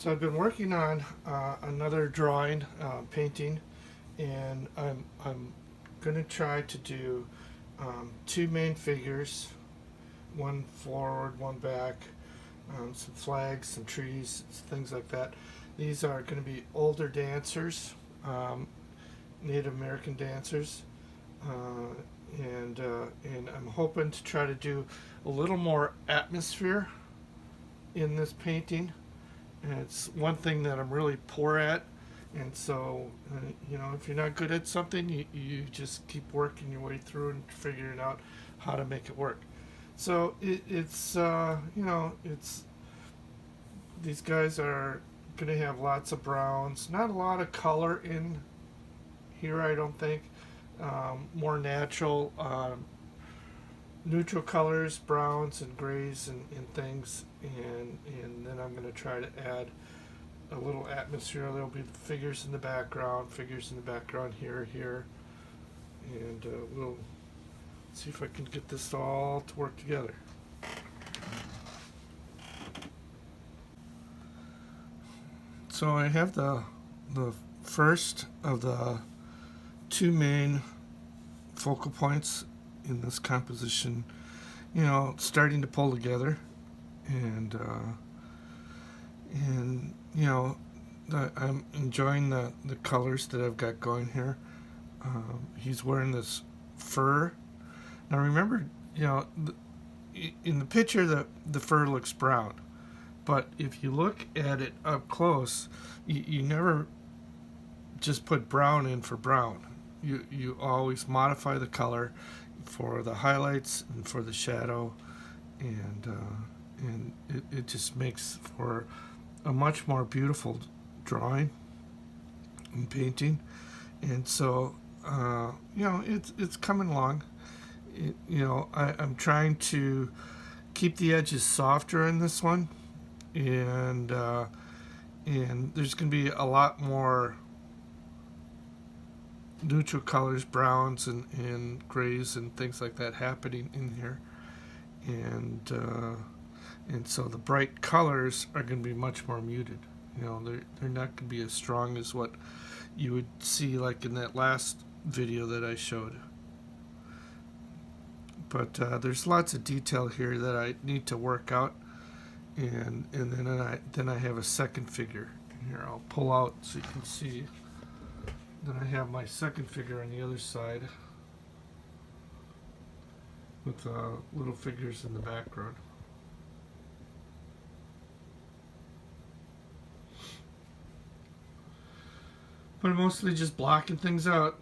So I've been working on another drawing, painting, and I'm going to try to do two main figures, one forward, one back, some flags, some trees, things like that. These are going to be older dancers, Native American dancers, and I'm hoping to try to do a little more atmosphere in this painting. And it's one thing that I'm really poor at. And so, if you're not good at something, you just keep working your way through and figuring out how to make it work. So it's these guys are going to have lots of browns, not a lot of color in here, I don't think. More natural, neutral colors, browns and grays and things, and then I'm going to try to add a little atmosphere. There'll be figures in the background, here, and we'll see if I can get this all to work together. So I have the first of the two main focal points in this composition, starting to pull together, and I'm enjoying the colors that I've got going here. He's wearing this fur. Now remember, in the picture the fur looks brown, but if you look at it up close, you never just put brown in for brown. You always modify the color for the highlights and for the shadow, and it just makes for a much more beautiful drawing and painting. And so it's coming along. I'm trying to keep the edges softer in this one, and there's going to be a lot more neutral colors, browns and grays and things like that happening in here, and so the bright colors are going to be much more muted. They're not going to be as strong as what you would see like in that last video that I showed. But there's lots of detail here that I need to work out, and then I have a second figure. And here I'll pull out so you can see. Then I have my second figure on the other side with little figures in the background. But I'm mostly just blocking things out.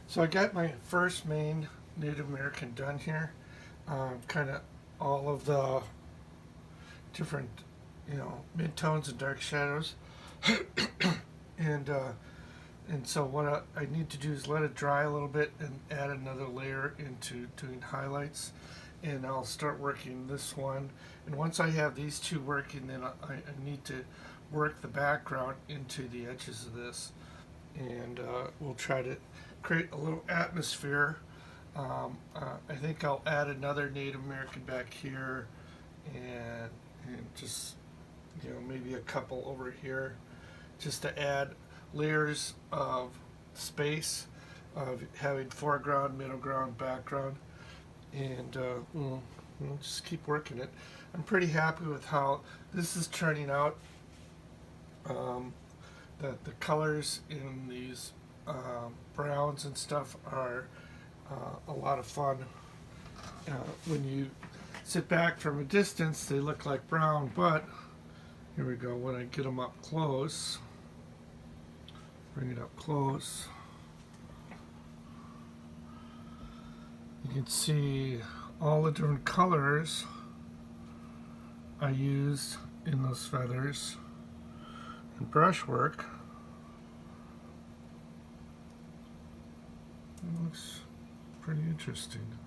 So I got my first main Native American done here. Kind of all of the different, mid-tones and dark shadows. And so what I need to do is let it dry a little bit and add another layer into doing highlights. And I'll start working this one. And once I have these two working, then I need to work the background into the edges of this. And we'll try to create a little atmosphere. I think I'll add another Native American back here, and just maybe a couple over here, just to add layers of space, of having foreground, middle ground, background, and we'll just keep working it. I'm pretty happy with how this is turning out. The colors in these browns and stuff are a lot of fun. When you sit back from a distance, they look like brown, but here we go. When I get them up close, bring it up close, you can see all the different colors I used in those feathers and brushwork. It looks pretty interesting.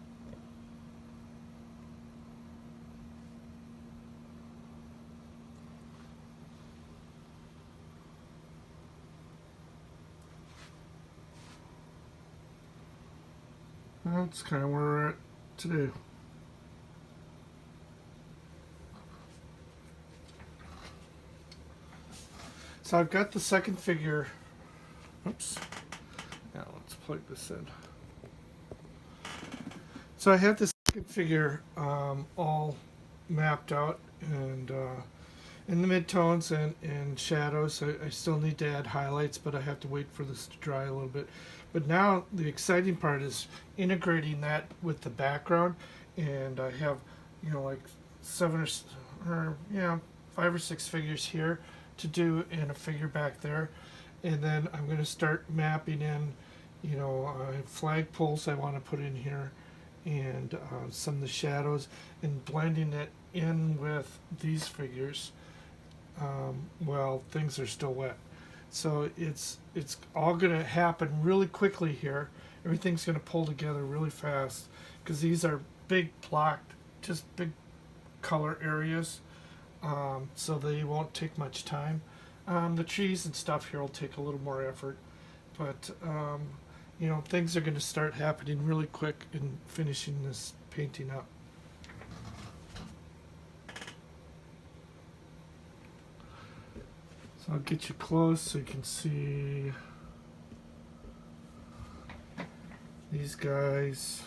That's kind of where we're at today. So I've got the second figure. Oops. Now let's plug this in. So I have this second figure all mapped out, and in the midtones and shadows. I still need to add highlights, but I have to wait for this to dry a little bit. But now the exciting part is integrating that with the background, and I have, like five or six figures here to do, and a figure back there, and then I'm going to start mapping in, flag poles I want to put in here, and some of the shadows, and blending it in with these figures while things are still wet. So it's all going to happen really quickly here. Everything's going to pull together really fast because these are big blocked, just big color areas, so they won't take much time. The trees and stuff here will take a little more effort, but things are going to start happening really quick in finishing this painting up. So I'll get you close so you can see these guys.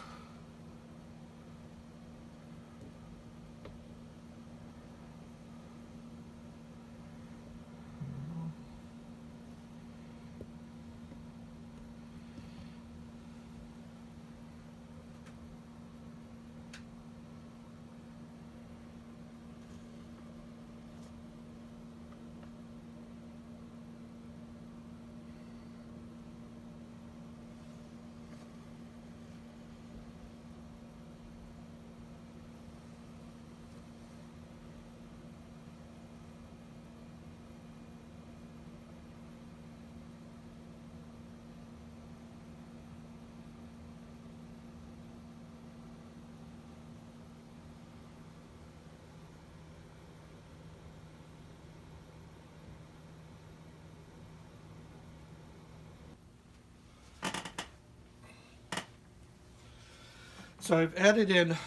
So I've added in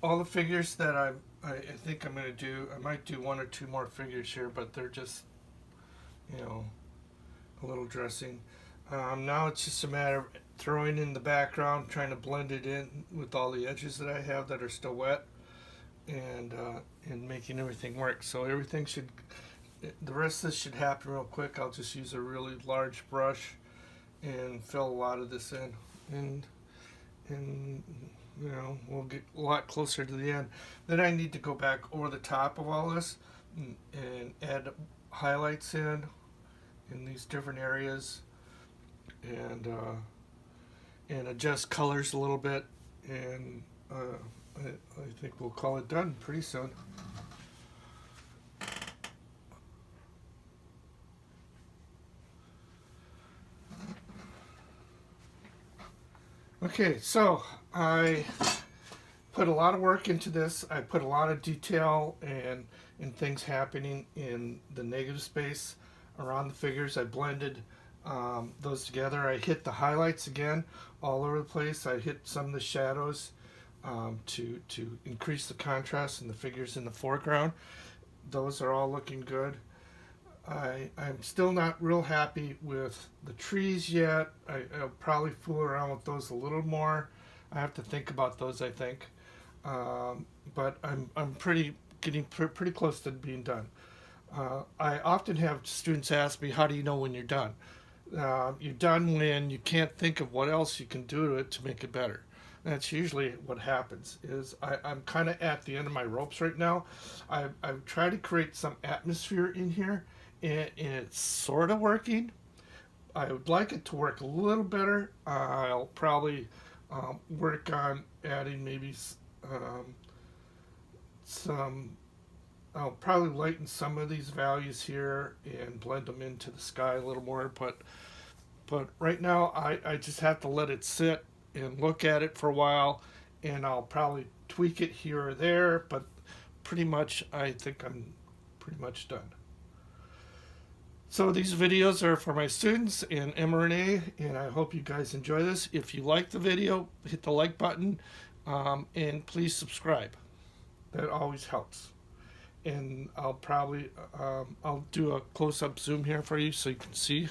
all the figures that I think I'm going to do. I might do one or two more figures here, but they're just, a little dressing. Now it's just a matter of throwing in the background, trying to blend it in with all the edges that I have that are still wet, and making everything work. So everything the rest of this should happen real quick. I'll just use a really large brush and fill a lot of this in, and we'll get a lot closer to the end. Then I need to go back over the top of all this and add highlights in these different areas, and adjust colors a little bit, and I think we'll call it done pretty soon. Okay, so I put a lot of work into this. I put a lot of detail and things happening in the negative space around the figures. I blended those together. I hit the highlights again all over the place. I hit some of the shadows to increase the contrast in the figures in the foreground. Those are all looking good. I'm still not real happy with the trees yet. I'll probably fool around with those a little more. I have to think about those, I think. But I'm getting pretty close to being done. I often have students ask me, how do you know when you're done? You're done when you can't think of what else you can do to it to make it better. That's usually what happens. I'm kind of at the end of my ropes right now. I've tried to create some atmosphere in here, and it's sort of working. I would like it to work a little better. I'll probably work on adding maybe I'll probably lighten some of these values here and blend them into the sky a little more, but right now I just have to let it sit and look at it for a while, and I'll probably tweak it here or there, but pretty much I think I'm pretty much done. So these videos are for my students in mRNA, and I hope you guys enjoy this. If you like the video, hit the like button, and please subscribe. That always helps. and I'll probably I'll do a close-up zoom here for you so you can see